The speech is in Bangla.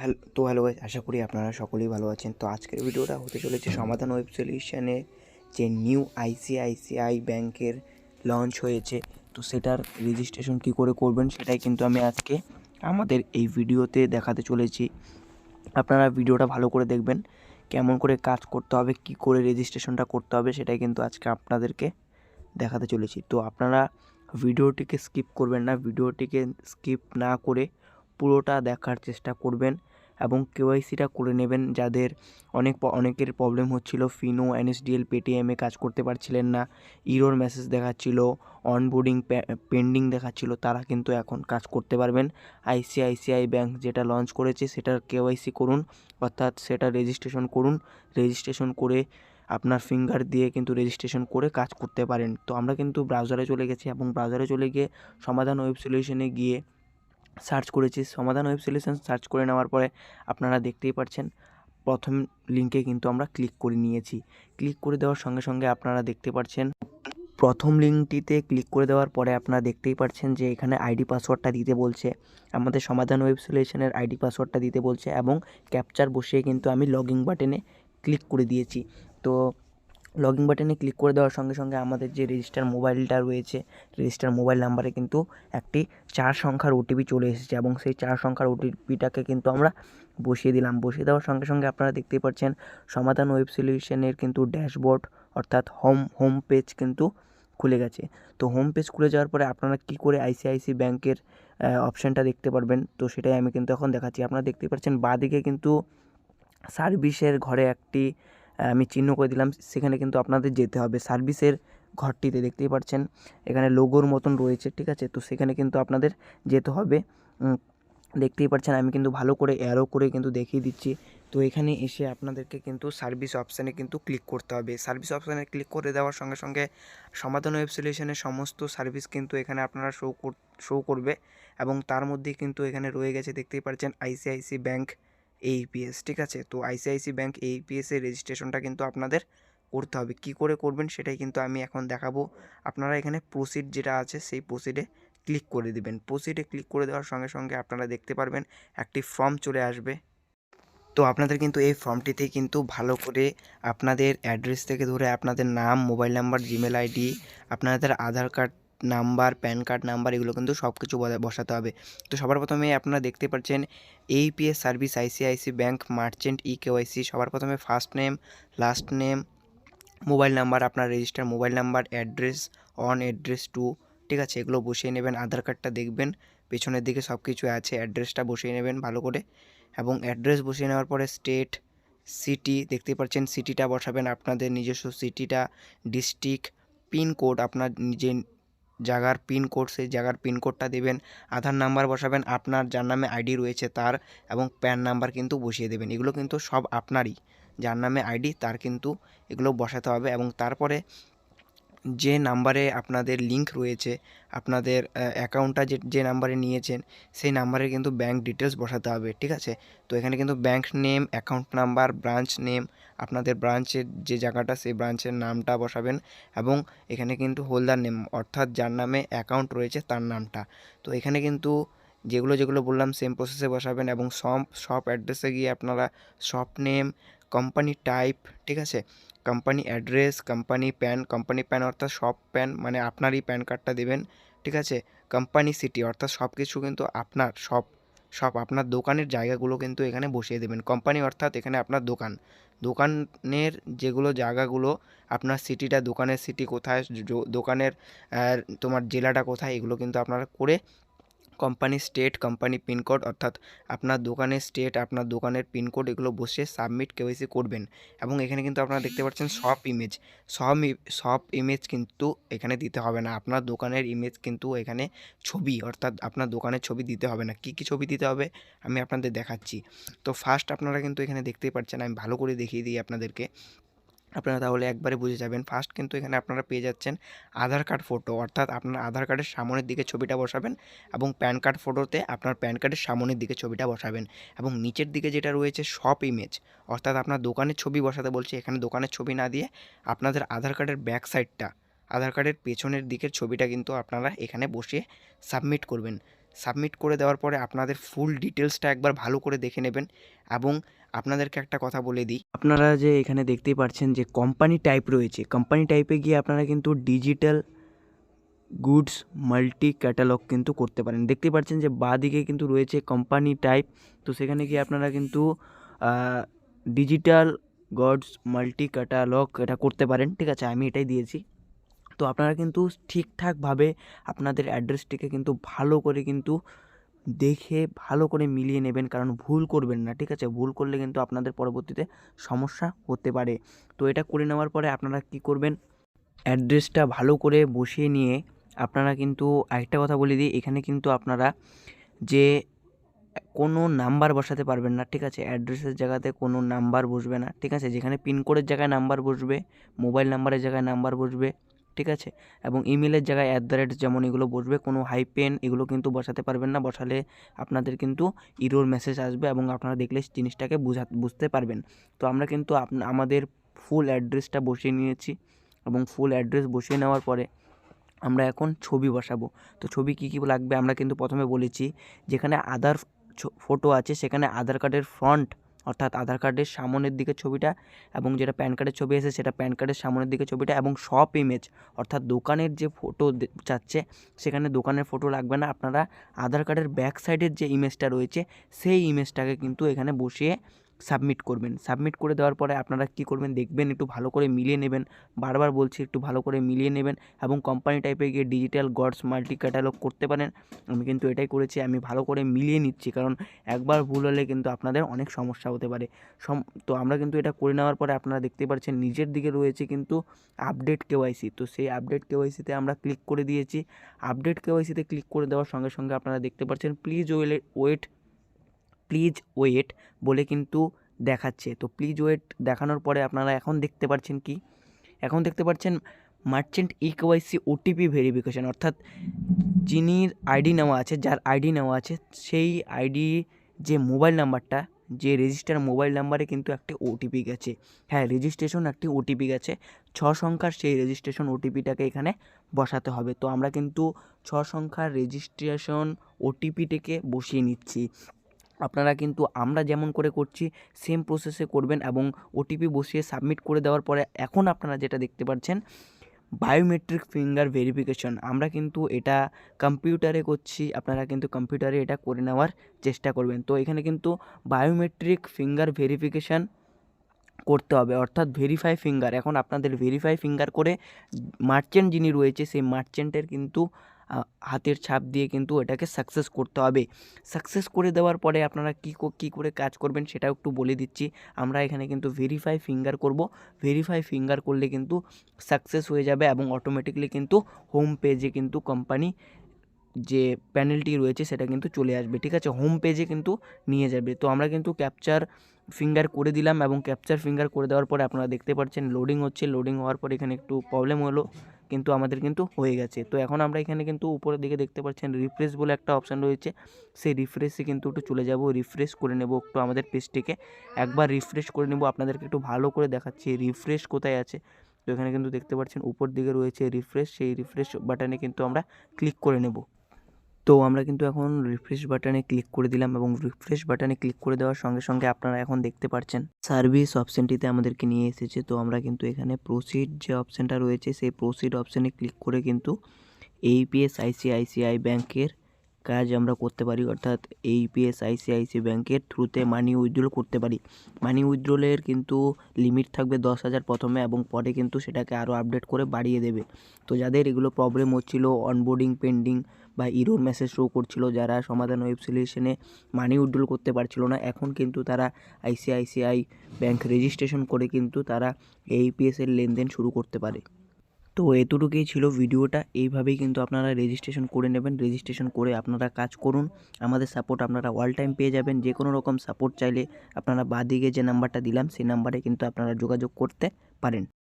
হ্যালো গাইস, আশা করি আপনারা সকলেই ভালো আছেন। তো আজকের ভিডিওটা হতে চলেছে সমাধান ওয়েব সলিউশনে যে নিউ আইসিআইসিআই ব্যাংকের লঞ্চ হয়েছে, তো সেটার রেজিস্ট্রেশন কী করে করবেন সেটাই কিন্তু আমি আজকে আমাদের এই ভিডিওতে দেখাতে চলেছি। আপনারা ভিডিওটা ভালো করে দেখবেন, কেমন করে কাজ করতে হবে, কি করে রেজিস্ট্রেশনটা করতে হবে সেটাই কিন্তু আজকে আপনাদেরকে দেখাতে চলেছি। তো আপনারা ভিডিওটিকে স্কিপ করবেন না, ভিডিওটিকে স্কিপ না করে পুরোটা দেখার চেষ্টা করবেন এবং কেওয়াইসিটা করে নেবেন। যাদের অনেকের প্রবলেম হচ্ছিল, ফিনো, এনএসডিএল, পেটিএমে কাজ করতে পারছিলেন না, ইরোর মেসেজ দেখাচ্ছিল, অনবোর্ডিং পেন্ডিং দেখাচ্ছিল, তারা কিন্তু এখন কাজ করতে পারবেন। আইসিআইসিআই ব্যাংক যেটা লঞ্চ করেছে সেটার কেওয়াইসি করুন, অর্থাৎ সেটা রেজিস্ট্রেশন করুন। রেজিস্ট্রেশন করে আপনার ফিঙ্গার দিয়ে কিন্তু রেজিস্ট্রেশন করে কাজ করতে পারেন। তো আমরা কিন্তু ব্রাউজারে চলে গেছি এবং ব্রাউজারে চলে গিয়ে সমাধান ওয়েব সলিউশনে গিয়ে সার্চ করেছি। সমাধান ওয়েব সলিউশন সার্চ করে নেওয়ার পরে আপনারা দেখতেই পাচ্ছেন প্রথম লিঙ্কে কিন্তু আমরা ক্লিক করে নিয়েছি। ক্লিক করে দেওয়ার সঙ্গে সঙ্গে আপনারা দেখতে পাচ্ছেন প্রথম লিঙ্কটিতে ক্লিক করে দেওয়ার পরে আপনারা দেখতেই পাচ্ছেন যে এখানে আইডি পাসওয়ার্ডটা দিতে বলছে, আমাদের সমাধান ওয়েব সলিউশনের আইডি পাসওয়ার্ডটা দিতে বলছে এবং ক্যাপচার বসিয়ে কিন্তু আমি লগইন বাটনে ক্লিক করে দিয়েছি। তো লগইন বাটনে ক্লিক করে দেওয়ার সঙ্গে সঙ্গে আমাদের যে রেজিস্টার মোবাইলটা রয়েছে, রেজিস্টার মোবাইল নাম্বারে কিন্তু একটি 4 সংখ্যার ওটিপি চলে এসেছে এবং সেই 4 সংখ্যার ওটিপিটাকে কিন্তু আমরা বসিয়ে দিলাম। বসিয়ে দেওয়ার সঙ্গে সঙ্গে আপনারা দেখতেই পাচ্ছেন সমাধান ওয়েব সলিউশনের কিন্তু ড্যাশবোর্ড অর্থাৎ হোম পেজ কিন্তু খুলে গেছে। তো হোম পেজ খুলে যাওয়ার পরে আপনারা কী করে আইসিআইসি ব্যাংকের অপশানটা দেখতে পারবেন, তো সেটাই আমি কিন্তু এখন দেখাচ্ছি। আপনারা দেখতেই পাচ্ছেন বাঁদিকে কিন্তু সার্ভিসের ঘরে একটি আমি চিহ্ন করে দিলাম, সেখানে কিন্তু আপনাদের যেতে হবে। সার্ভিসের ঘরটিতে দেখতেই পাচ্ছেন এখানে লোগোর মতন রয়েছে, ঠিক আছে, তো সেখানে কিন্তু আপনাদের যেতে হবে। দেখতেই পাচ্ছেন আমি কিন্তু ভালো করে অ্যারো করে কিন্তু দেখিয়ে দিচ্ছি। তো এখানে এসে আপনাদেরকে কিন্তু সার্ভিস অপশানে কিন্তু ক্লিক করতে হবে। সার্ভিস অপশানে ক্লিক করে দেওয়ার সঙ্গে সঙ্গে সমাধান ওয়েব সলিউশনের সমস্ত সার্ভিস কিন্তু এখানে আপনারা শো করবে এবং তার মধ্যে কিন্তু এখানে রয়ে গেছে দেখতেই পাচ্ছেন আইসিআইসি ব্যাংক এইপিএস, ঠিক আছে। তো আইসিআইসি ব্যাংক এইপিএস এর রেজিস্ট্রেশনটা কিন্তু আপনাদের করতে হবে। কি করে করবেন সেটাই কিন্তু আমি এখন দেখাবো। আপনারা এখানে প্রসিড যেটা আছে সেই প্রসিডে ক্লিক করে দিবেন। প্রসিডে ক্লিক করে দেওয়ার সঙ্গে সঙ্গে আপনারা দেখতে পারবেন একটি ফর্ম চলে আসবে। তো আপনাদের কিন্তু এই ফর্মটিতেই কিন্তু ভালো করে আপনাদের অ্যাড্রেস থেকে ধরে আপনাদের নাম, মোবাইল নাম্বার, জিমেল আইডি, আপনাদের Aadhaar card number, PAN card number, এগুলো কিন্তু সব কিছু বসাতে হবে। তো সবার প্রথমে আপনারা দেখতে পাচ্ছেন AEPS service ICICI bank merchant KYC. সবার প্রথমে first name, last name, mobile number, আপনার register mobile number, address 1, address 2, ঠিক আছে, এগুলো বসিয়ে নেবেন। আধার কার্ডটা দেখবেন পেছনের দিকে সব কিছু আছে, অ্যাড্রেসটা বসিয়ে নেবেন ভালো করে এবং অ্যাড্রেস বসিয়ে নেওয়ার পরে স্টেট, সিটি দেখতে পাচ্ছেন সিটিটা বসাবেন, আপনাদের নিজস্ব সিটিটা, ডিস্ট্রিক্ট, পিনকোড, আপনার নিজের জায়গার পিনকোড, সেই জায়গার পিনকোডটা দেবেন। আধার নাম্বার বসাবেন আপনার যার নামে আইডি রয়েছে তার, এবং প্যান নাম্বার কিন্তু বসিয়ে দেবেন। এগুলো কিন্তু সব আপনারই, যার নামে আইডি তার কিন্তু এগুলো বসাতে হবে এবং তারপরে যে নাম্বারে আপনাদের লিঙ্ক রয়েছে, আপনাদের অ্যাকাউন্টটা যে নাম্বারে নিয়েছেন সেই নাম্বারে কিন্তু ব্যাঙ্ক ডিটেলস বসাতে হবে, ঠিক আছে। তো এখানে কিন্তু bank name, account number, branch name, আপনাদের ব্রাঞ্চের যে জায়গাটা সেই ব্রাঞ্চের নামটা বসাবেন এবং এখানে কিন্তু হোল্ডার নেম অর্থাৎ যার নামে অ্যাকাউন্ট রয়েছে তার নামটা। তো এখানে কিন্তু যেগুলো বললাম সেম প্রসেসে বসাবেন এবং শপ অ্যাড্রেসে গিয়ে আপনারা শপ নেম, কোম্পানি টাইপ, ঠিক আছে, কোম্পানি অ্যাড্রেস, কোম্পানি প্যান অর্থাৎ শপ প্যান মানে আপনারই প্যান কার্ডটা দেবেন, ঠিক আছে। কোম্পানি সিটি অর্থাৎ সব কিছু কিন্তু আপনার সব আপনার দোকানের জায়গাগুলো কিন্তু এখানে বসিয়ে দেবেন। কোম্পানি অর্থাৎ এখানে আপনার দোকানের যেগুলো জায়গাগুলো, আপনার সিটিটা, দোকানের সিটি কোথায়, দোকানের তোমার জেলাটা কোথায়, এগুলো কিন্তু আপনারা করে কোম্পানি স্টেট, কোম্পানি পিনকোড অর্থাৎ আপনার দোকানের স্টেট, আপনার দোকানের পিনকোড, এগুলো বসিয়ে সাবমিট কেওয়াইসি করবেন। এবং এখানে কিন্তু আপনারা দেখতে পাচ্ছেন সব ইমেজ কিন্তু এখানে দিতে হবে না। আপনার দোকানের ইমেজ কিন্তু এখানে ছবি অর্থাৎ আপনার দোকানের ছবি দিতে হবে না। কী ছবি দিতে হবে আমি আপনাদের দেখাচ্ছি। তো ফার্স্ট আপনারা কিন্তু এখানে দেখতেই পাচ্ছেন, আমি ভালো করে দেখিয়ে দিই আপনাদেরকে, আপনারা তাহলে একবারে বুঝে যাবেন। ফার্স্ট কিন্তু এখানে আপনারা পেয়ে যাচ্ছেন আধার কার্ড ফটো, অর্থাৎ আপনার আধার কার্ডের সামনের দিকে ছবিটা বসাবেন এবং প্যান কার্ড ফটোতে আপনার প্যান কার্ডের সামনের দিকে ছবিটা বসাবেন এবং নিচের দিকে যেটা রয়েছে শপ ইমেজ অর্থাৎ আপনার দোকানের ছবি বসাতে বলছে, এখানে দোকানের ছবি না দিয়ে আপনাদের আধার কার্ডের ব্যাক সাইডটা, আধার কার্ডের পেছনের দিকের ছবিটা কিন্তু আপনারা এখানে বসিয়ে সাবমিট করবেন। সাবমিট করে দেওয়ার পরে আপনাদের ফুল ডিটেলসটা একবার ভালো করে দেখে নেবেন। এবং আপনাদেরকে একটা কথা বলে দিই, আপনারা যে এখানে দেখতেই পাচ্ছেন যে কোম্পানি টাইপ রয়েছে, কোম্পানি টাইপে গিয়ে আপনারা কিন্তু ডিজিটাল গুডস মাল্টি ক্যাটালগ কিন্তু করতে পারেন। দেখতে পাচ্ছেন যে বাঁ দিকে কিন্তু রয়েছে কোম্পানি টাইপ, তো সেখানে গিয়ে আপনারা কিন্তু ডিজিটাল গুডস মাল্টি ক্যাটালগ এটা করতে পারেন। ঠিক আছে, আমি এটাই দিয়েছি। তো আপনারা কিন্তু ঠিকঠাকভাবে আপনাদের অ্যাড্রেসটিকে কিন্তু ভালো করে কিন্তু দেখে ভালো করে মিলিয়ে নেবেন, কারণ ভুল করবেন না। ঠিক আছে, ভুল করলে কিন্তু আপনাদের পরবর্তীতে সমস্যা হতে পারে। তো এটা করে নেওয়ার পরে আপনারা কি করবেন, অ্যাড্রেসটা ভালো করে বসিয়ে নিয়ে আপনারা কিন্তু আরেকটা কথা বলে দিই, এখানে কিন্তু আপনারা যে কোনো নাম্বার বসাতে পারবেন না। ঠিক আছে, অ্যাড্রেসের জায়গাতে কোনো নাম্বার বসবে না। ঠিক আছে, যেখানে পিনকোডের জায়গায় নাম্বার বসবে, মোবাইল নাম্বারের জায়গায় নাম্বার বসবে। ঠিক আছে, এবং ইমেলের জায়গায় @ যেমন এগুলো বসবে, কোনো হাইপেন এগুলো কিন্তু বসাতে পারবেন না। বসালে আপনাদের কিন্তু ইরর মেসেজ আসবে এবং আপনারা দেখলে জিনিসটাকে বুঝতে পারবেন। তো আমরা কিন্তু আমাদের ফুল অ্যাড্রেসটা বসিয়ে নিয়েছি এবং ফুল অ্যাড্রেস বসিয়ে নেওয়ার পরে আমরা এখন ছবি বসাবো। তো ছবি কী কী লাগবে আমরা কিন্তু প্রথমে বলেছি, যেখানে আধার ফটো আছে সেখানে আধার কার্ডের ফ্রন্ট অর্থাৎ আধার কার্ডের সামনের দিকে ছবিটা, এবং যেটা প্যান কার্ডের ছবি আছে সেটা প্যান কার্ডের সামনের দিকে ছবিটা, এবং সব ইমেজ অর্থাৎ দোকানের যে ফটো চাচ্ছে সেখানে দোকানের ফটো লাগবে না। আপনারা আধার কার্ডের ব্যাক সাইডের যে ইমেজটা রয়েছে সেই ইমেজটাকে কিন্তু এখানে বসিয়ে সাবমিট করবেন। সাবমিট করে দেওয়ার পরে আপনারা কী করবেন দেখবেন, একটু ভালো করে মিলিয়ে নেবেন। বারবার বলছি একটু ভালো করে মিলিয়ে নেবেন এবং কোম্পানি টাইপে গিয়ে ডিজিটাল গুডস মাল্টি ক্যাটালগ করতে পারেন। আমি কিন্তু এটাই করেছি, আমি ভালো করে মিলিয়ে নিচ্ছি, কারণ একবার ভুল হলে কিন্তু আপনাদের অনেক সমস্যা হতে পারে। তো আমরা কিন্তু এটা করে নেওয়ার পরে আপনারা দেখতে পাচ্ছেন নিচের দিকে রয়েছে কিন্তু আপডেট কেওয়াইসি। তো সেই আপডেট কেওয়াইসিতে আমরা ক্লিক করে দিয়েছি। আপডেট কেওয়াইসিতে ক্লিক করে দেওয়ার সঙ্গে সঙ্গে আপনারা দেখতে পাচ্ছেন প্লিজ ওয়েট বলে কিন্তু দেখাচ্ছে। তো প্লিজ ওয়েট দেখানোর পরে আপনারা এখন দেখতে পাচ্ছেন কি, এখন দেখতে পাচ্ছেন মার্চেন্ট ইকেওয়াইসি ওটিপি ভেরিফিকেশন, অর্থাৎ যিনির আইডি নেওয়া আছে, যার আইডি নেওয়া আছে সেই আইডি যে মোবাইল নাম্বারটা, যে রেজিস্টার মোবাইল নাম্বারে কিন্তু একটি ওটিপি গেছে। হ্যাঁ, রেজিস্ট্রেশন একটি ওটিপি গেছে 6 সংখ্যার, সেই রেজিস্ট্রেশন ওটিপিটাকে এখানে বসাতে হবে। তো আমরা কিন্তু 6 সংখ্যার রেজিস্ট্রেশন ওটিপিটাকে বসিয়ে নিচ্ছি। আপনারা কিন্তু আমরা যেমন করে করছি সেম প্রসেসে করবেন এবং ওটিপি বসিয়ে সাবমিট করে দেওয়ার পরে এখন আপনারা যেটা দেখতে পাচ্ছেন বায়োমেট্রিক ফিঙ্গার ভেরিফিকেশন, আমরা কিন্তু এটা কম্পিউটারে করছি, আপনারা কিন্তু কম্পিউটারে এটা করে নেওয়ার চেষ্টা করবেন। তো এখানে কিন্তু বায়োমেট্রিক ফিঙ্গার ভেরিফিকেশন করতে হবে, অর্থাৎ ভেরিফাই ফিঙ্গার। এখন আপনাদের ভেরিফাই ফিঙ্গার করে মার্চেন্ট যিনি রয়েছে সেই মার্চেন্টের কিন্তু হাতের ছাপ দিয়ে কিন্তু এটাকে সাকসেস করতে হবে। সাকসেস করে দেওয়ার পরে আপনারা কী করে কাজ করবেন সেটাও একটু বলে দিচ্ছি। আমরা এখানে কিন্তু ভেরিফাই ফিঙ্গার করব। ভেরিফাই ফিঙ্গার করলে কিন্তু সাকসেস হয়ে যাবে এবং অটোমেটিকলি কিন্তু হোম পেজে কিন্তু কোম্পানি যে প্যানেলটি রয়েছে সেটা কিন্তু চলে আসবে। ঠিক আছে, হোম পেজে কিন্তু নিয়ে যাবে। তো আমরা কিন্তু ক্যাপচার ফিঙ্গার করে দিলাম এবং ক্যাপচার ফিঙ্গার করে দেওয়ার পরে আপনারা দেখতে পাচ্ছেন লোডিং হচ্ছে। লোডিং হওয়ার পরে এখানে একটু প্রবলেম হলো, কিন্তু আমাদের কিন্তু হয়ে গেছে। তো এখন আমরা এখানে কিন্তু উপরের দিকে দেখতে পাচ্ছেন রিফ্রেশ বলে একটা অপশান রয়েছে, সেই রিফ্রেশে কিন্তু একটু চলে যাব, রিফ্রেশ করে নেব একটু আমাদের পেজটিকে। একবার রিফ্রেশ করে নেব, আপনাদেরকে একটু ভালো করে দেখাচ্ছি রিফ্রেশ কোথায় আছে। তো এখানে কিন্তু দেখতে পাচ্ছেন উপর দিকে রয়েছে রিফ্রেশ, সেই রিফ্রেশ বাটনে কিন্তু আমরা ক্লিক করে নেব। তো আমরা কিন্তু এখন রিফ্রেশ বাটনে ক্লিক করে দিলাম এবং রিফ্রেশ বাটনে ক্লিক করে দেওয়ার সঙ্গে সঙ্গে আপনারা এখন দেখতে পাচ্ছেন সার্ভিস অপশানটিতে আমাদেরকে নিয়ে এসেছে। তো আমরা কিন্তু এখানে প্রসিড যে অপশানটা রয়েছে সেই প্রসিড অপশানে ক্লিক করে কিন্তু APS ICICI ব্যাংকের কাজ আমরা করতে পারি, অর্থাৎ APS ICICI ব্যাংকের থ্রুতে মানি উইথড্রল করতে পারি। মানি উইথড্রলের কিন্তু লিমিট থাকবে 10,000 প্রথমে এবং পরে কিন্তু সেটাকে আরও আপডেট করে বাড়িয়ে দেবে। তো যাদের এগুলো প্রবলেম হচ্ছিল, অনবোর্ডিং পেন্ডিং বা ইরর মেসেজ শো করছিল, যারা সমাধান ওয়েব সলিউশনে মানি উইথড্রল করতে পারছিল না, এখন কিন্তু তারা ICICI ব্যাংক রেজিস্ট্রেশন করে কিন্তু তারা APS এর লেনদেন শুরু করতে পারে। তো এতটুকুই ছিল ভিডিওটা। এইভাবেই কিন্তু আপনারা রেজিস্ট্রেশন করে নেবেন। রেজিস্ট্রেশন করে আপনারা কাজ করুন, আমাদের সাপোর্ট আপনারা অল টাইম পেয়ে যাবেন। যে কোনো রকম সাপোর্ট চাইলে আপনারা বাঁদিকে যে নাম্বারটা দিলাম সেই নাম্বারে কিন্তু আপনারা যোগাযোগ করতে পারেন।